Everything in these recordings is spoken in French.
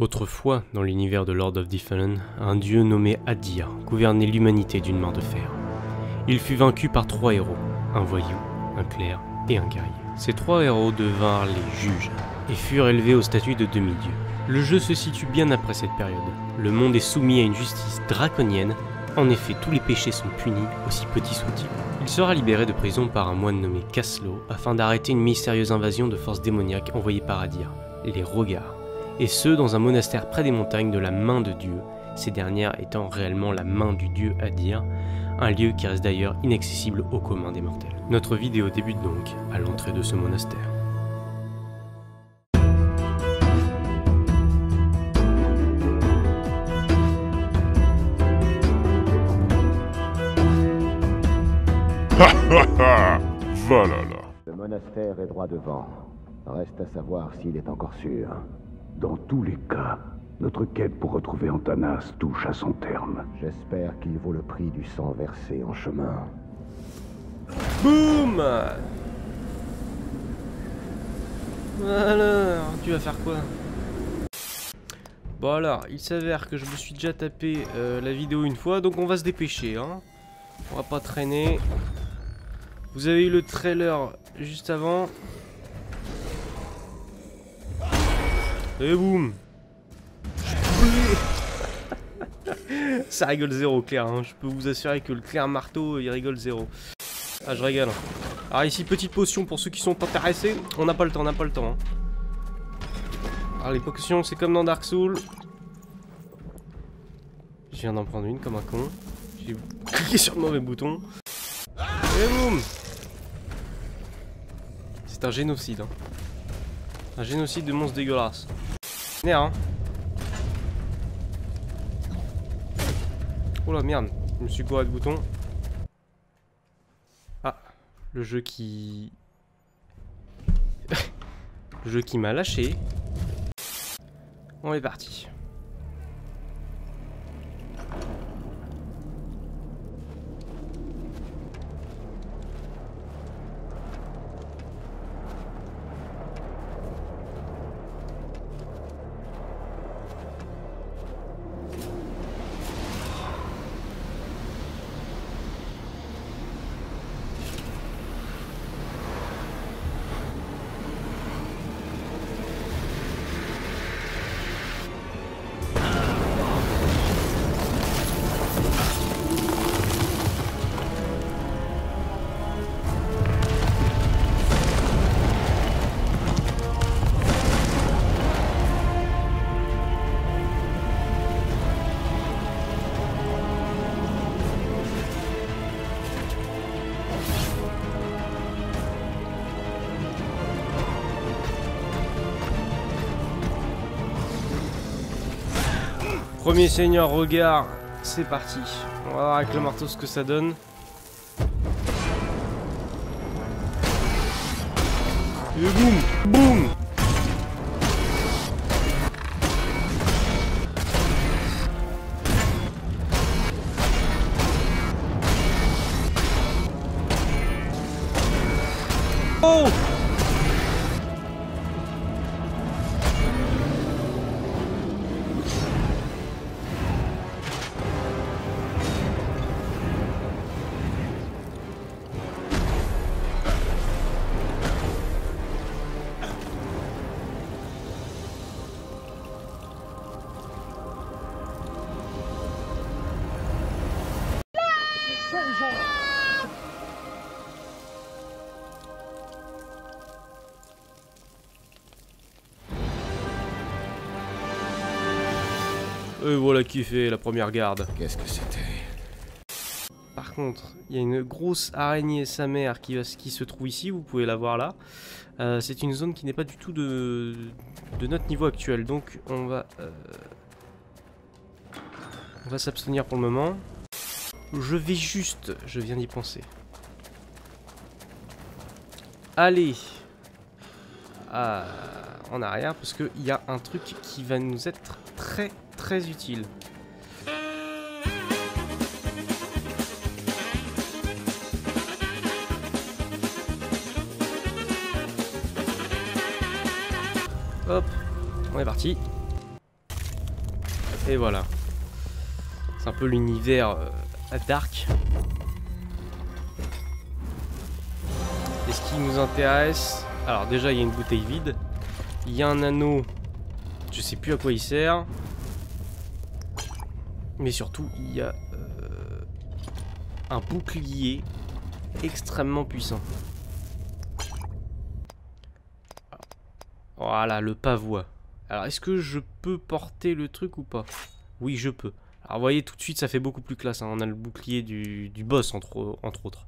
Autrefois, dans l'univers de Lord of the Fallen, un dieu nommé Adir gouvernait l'humanité d'une main de fer. Il fut vaincu par 3 héros, un voyou, un clerc et un guerrier. Ces 3 héros devinrent les juges et furent élevés au statut de demi-dieux. Le jeu se situe bien après cette période. Le monde est soumis à une justice draconienne. En effet, tous les péchés sont punis, aussi petits soient-ils. Il sera libéré de prison par un moine nommé Kaslo afin d'arrêter une mystérieuse invasion de forces démoniaques envoyées par Adir, les Rhogar, et ce dans un monastère près des montagnes de la main de Dieu, ces dernières étant réellement la main du dieu Adir, un lieu qui reste d'ailleurs inaccessible au commun des mortels. Notre vidéo débute donc à l'entrée de ce monastère. Voilà là. Le monastère est droit devant. Reste à savoir s'il est encore sûr. Dans tous les cas, notre quête pour retrouver Antanas touche à son terme. J'espère qu'il vaut le prix du sang versé en chemin. Boum! Alors, tu vas faire quoi? Bon alors, il s'avère que je me suis déjà tapé la vidéo une fois, donc on va se dépêcher, hein. On va pas traîner. Vous avez eu le trailer juste avant. Et boum! Ça rigole zéro, Claire, hein. Je peux vous assurer que le Claire marteau, il rigole zéro. Ah, je régale. Alors ici, petite potion pour ceux qui sont intéressés. On n'a pas le temps, hein. Alors les potions, c'est comme dans Dark Souls. Je viens d'en prendre une comme un con. J'ai cliqué sur le mauvais bouton. Et boum! C'est un génocide, hein. Un génocide de monstres dégueulasses. Merde, hein. Oh la merde, je me suis gouré de bouton. Ah, le jeu qui... le jeu qui m'a lâché. On est parti. Premier seigneur regard, c'est parti. On va voir avec le marteau ce que ça donne. Et boum, boum. Oh! Et voilà qui fait la première garde. Qu'est-ce que c'était? Par contre, il y a une grosse araignée sa mère qui se trouve ici, vous pouvez la voir là. C'est une zone qui n'est pas du tout de notre niveau actuel, donc on va s'abstenir pour le moment. Je viens d'y penser. Allez en arrière, parce qu'il y a un truc qui va nous être très utile. Hop, on est parti. Et voilà. C'est un peu l'univers dark. Et ce qui nous intéresse... Alors déjà il y a une bouteille vide. Il y a un anneau. Je sais plus à quoi il sert. Mais surtout il y a un bouclier extrêmement puissant. Voilà, le pavois. Alors est-ce que je peux porter le truc ou pas? Oui, je peux. Alors vous voyez tout de suite ça fait beaucoup plus classe, hein. On a le bouclier du boss entre autres.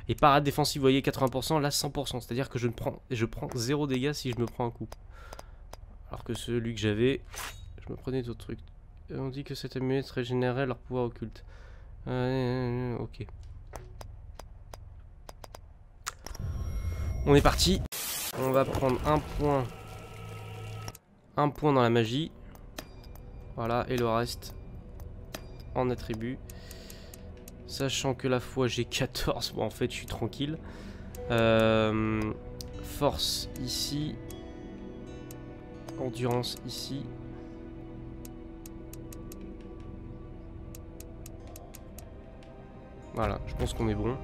Et parade défensive, vous voyez 80%, là 100%. C'est à dire que je prends 0 dégâts si je me prends un coup. Alors que celui que j'avais, je me prenais d'autres trucs. On dit que cette amulette régénérait leur pouvoir occulte. Ok. On est parti. On va prendre un point. Un point dans la magie. Voilà, et le reste en attribut. Sachant que la foi j'ai 14, bon en fait je suis tranquille. Force ici. Endurance ici. Voilà, je pense qu'on est bon.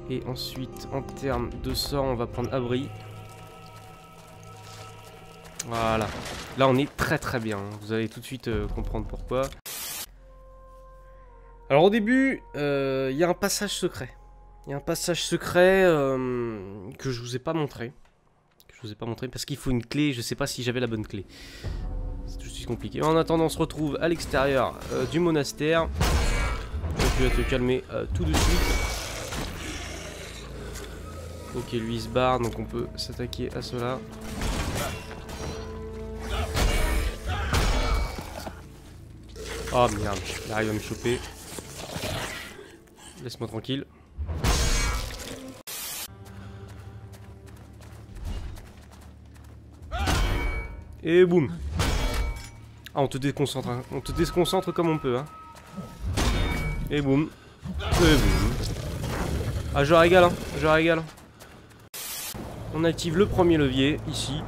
Et ensuite, en termes de sort, on va prendre abri. Voilà. Là, on est très très bien. Vous allez tout de suite comprendre pourquoi. Alors au début, il y a un passage secret. Il y a un passage secret que je vous ai pas montré. Parce qu'il faut une clé. Je sais pas si j'avais la bonne clé. C'est tout de suite compliqué. En attendant, on se retrouve à l'extérieur du monastère. Donc tu vas te calmer tout de suite. Ok, lui il se barre, donc on peut s'attaquer à cela. Oh merde, il arrive à me choper. Laisse-moi tranquille. Et boum. Ah, on te déconcentre, hein. On te déconcentre comme on peut, hein. Et boum. Et boum. Ah, je régale, hein. Je régale. On active le premier levier, ici.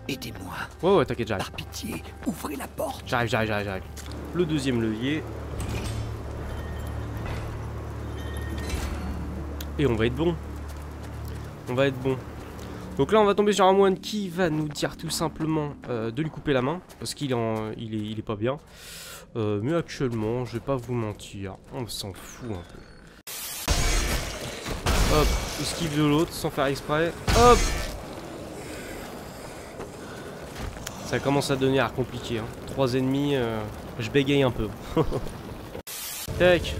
Aidez-moi. Ouais, t'inquiète, j'arrive. Par pitié, ouvrez la porte. J'arrive. Le deuxième levier. Et on va être bon. Donc là, on va tomber sur un moine qui va nous dire tout simplement de lui couper la main. Parce qu'il est pas bien. Mais actuellement, je vais pas vous mentir, on s'en fout un peu. Hop, esquive de l'autre sans faire exprès. Hop. Ça commence à devenir compliqué, hein. 3 ennemis, je bégaye un peu. Tac.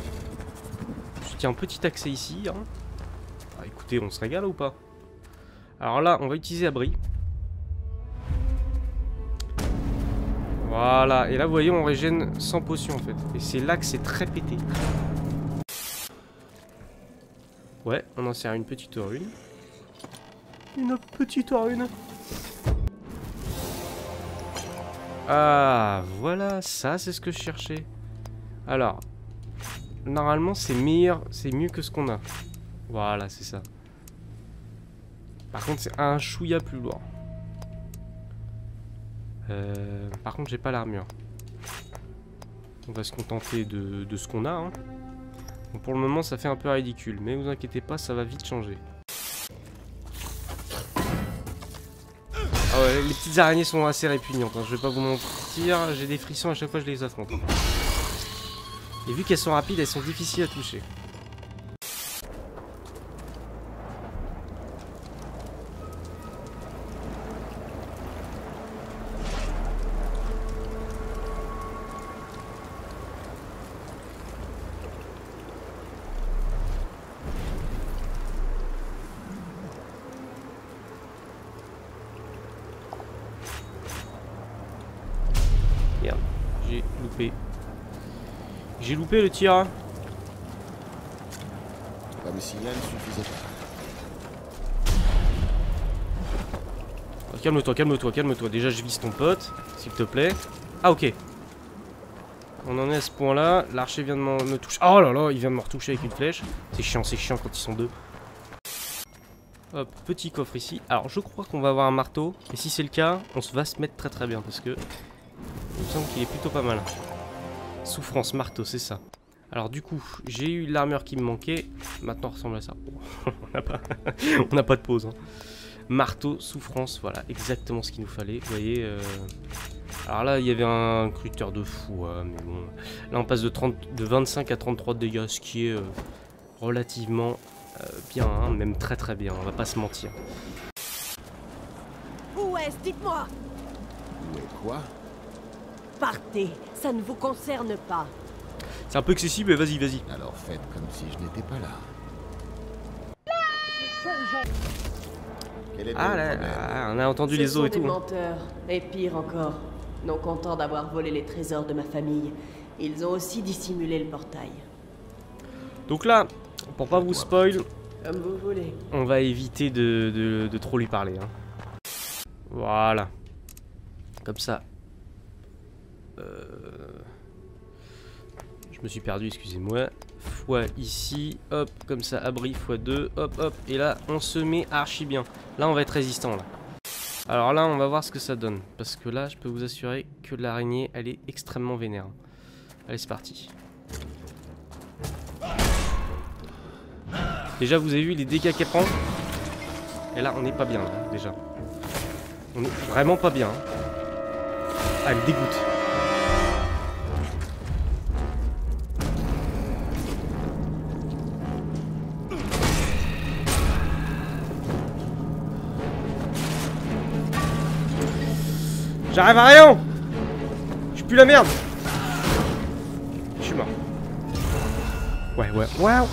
Je tiens un petit accès ici, hein. Ah, écoutez, on se régale ou pas? Alors là, on va utiliser abri. Voilà, et là vous voyez on régène sans potion en fait. Et c'est là que c'est très pété. Ouais, on en sert une petite rune. Une petite rune. Ah, voilà, ça c'est ce que je cherchais. Alors, normalement c'est meilleur, c'est mieux que ce qu'on a. Voilà, c'est ça. Par contre c'est un chouïa plus lourd. Par contre j'ai pas l'armure. On va se contenter de ce qu'on a, hein. Donc, pour le moment ça fait un peu ridicule. Mais vous inquiétez pas, ça va vite changer. Ah ouais, les petites araignées sont assez répugnantes, hein. Je vais pas vous mentir, j'ai des frissons à chaque fois que je les affronte. Et vu qu'elles sont rapides, elles sont difficiles à toucher. Merde, j'ai loupé. J'ai loupé le tir. Comme si rien ne suffisait pas. Oh, calme-toi. Déjà, je vise ton pote, s'il te plaît. Ah, ok. On en est à ce point-là. L'archer vient de me toucher. Oh là là, il vient de me retoucher avec une flèche. C'est chiant quand ils sont deux. Hop, petit coffre ici. Alors je crois qu'on va avoir un marteau. Et si c'est le cas, on va se mettre très très bien. Parce que il me semble qu'il est plutôt pas mal. Souffrance, marteau, c'est ça. Alors du coup, j'ai eu l'armure qui me manquait. Maintenant on ressemble à ça. Oh, on n'a pas de pause. Hein. Marteau, souffrance, voilà, exactement ce qu'il nous fallait. Vous voyez... Alors là, il y avait un critère de fou, mais bon. Là, on passe de 25 à 33 de dégâts, ce qui est relativement bien, hein, même très très bien, on va pas se mentir. Où est-ce? Dites-moi. Où est quoi? Partez, ça ne vous concerne pas. C'est un peu excessif, mais vas-y, vas-y. Alors faites comme si je n'étais pas là. Quel est Ah là, on a entendu les os et Ce sont tout. des Hein. menteurs, et pire encore, non contents d'avoir volé les trésors de ma famille, ils ont aussi dissimulé le portail. Donc là, pour pas vous spoil, Comme vous voulez. on va éviter de trop lui parler. Hein. Voilà. Comme ça. Je me suis perdu, excusez-moi. Fois ici, hop, comme ça, abri, fois 2, hop, hop. Et là, on se met archi bien. Là, on va être résistant, là. Alors là, on va voir ce que ça donne. Parce que là, je peux vous assurer que l'araignée, elle est extrêmement vénère. Allez, c'est parti. Déjà, vous avez vu les dégâts qu'elle prend. Et là, on n'est pas bien, là, déjà. On est vraiment pas bien. Hein. Ah, elle dégoûte. J'arrive à rien. Je pue la merde. Je suis mort. Ouais. Ouais,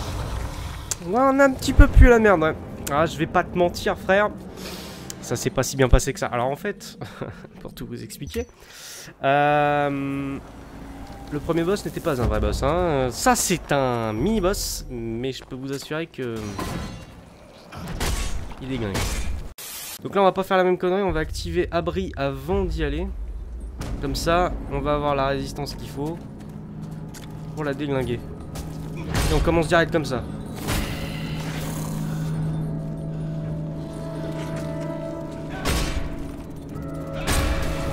on a un petit peu pu la merde. Ouais. Ah, je vais pas te mentir, frère. Ça s'est pas si bien passé que ça. Alors en fait, pour tout vous expliquer, le premier boss n'était pas un vrai boss. Hein. Ça, c'est un mini-boss. Mais je peux vous assurer que... il est dingue. Donc là on va pas faire la même connerie, on va activer abri avant d'y aller. Comme ça on va avoir la résistance qu'il faut pour la déglinguer. Et on commence direct comme ça.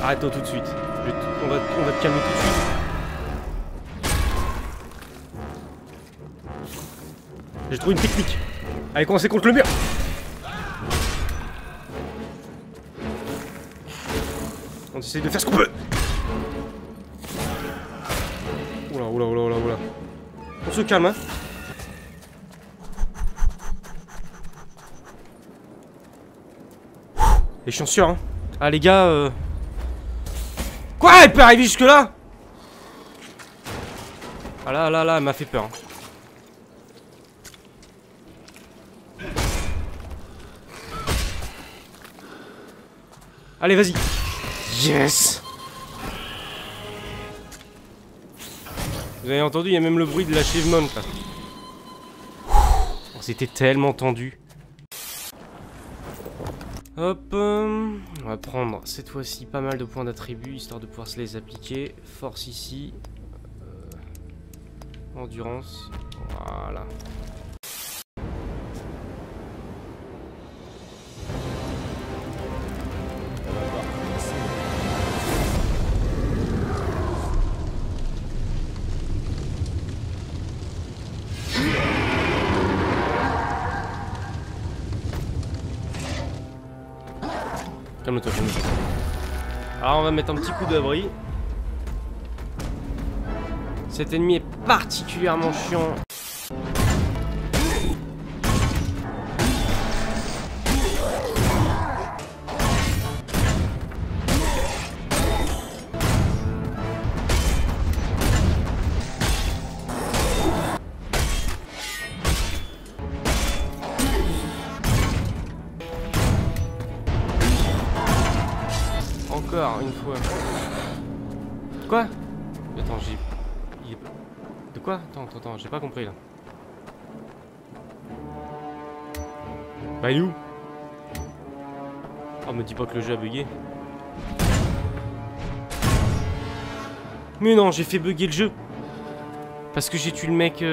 Arrête-toi tout de suite. On va te calmer tout de suite. J'ai trouvé une technique. Allez, commencez contre le mur. On essaie de faire ce qu'on peut. Oula. On se calme, hein. Les chanceurs, hein. Ah, les gars, Quoi? Elle peut arriver jusque là? Ah là, elle m'a fait peur. Hein. Allez, vas-y. Yes! Vous avez entendu, il y a même le bruit de l'achèvement là. Oh, c'était tellement tendu. Hop, on va prendre cette fois-ci pas mal de points d'attribut histoire de pouvoir se les appliquer. Force ici. Endurance. Voilà. Calme-toi. Alors on va mettre un petit coup d'abri. Cet ennemi est particulièrement chiant. Encore une fois. Quoi? Attends, de quoi? Attends, j'ai pas compris là. Bah il est où? Oh, me dis pas que le jeu a bugué. Mais non, j'ai fait bugger le jeu. Parce que j'ai tué le mec.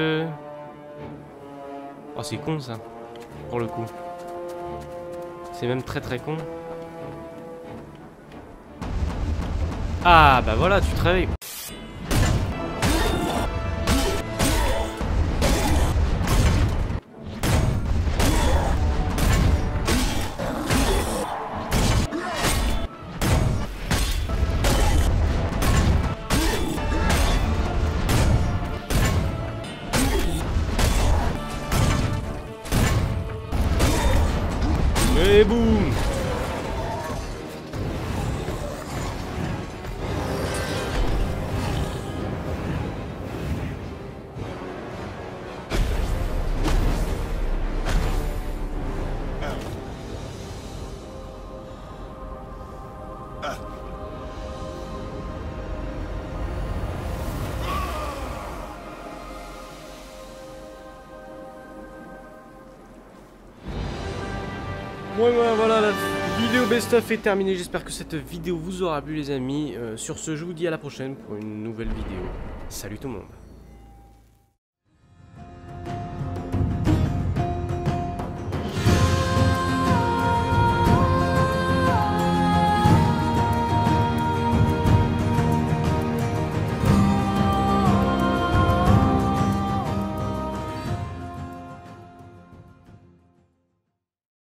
Oh, c'est con ça. Pour le coup. C'est même très très con. Ah bah voilà, tu te réveilles. Et boum. Bon, voilà, la vidéo best-of est terminée. J'espère que cette vidéo vous aura plu, les amis. Sur ce, je vous dis à la prochaine pour une nouvelle vidéo. Salut tout le monde.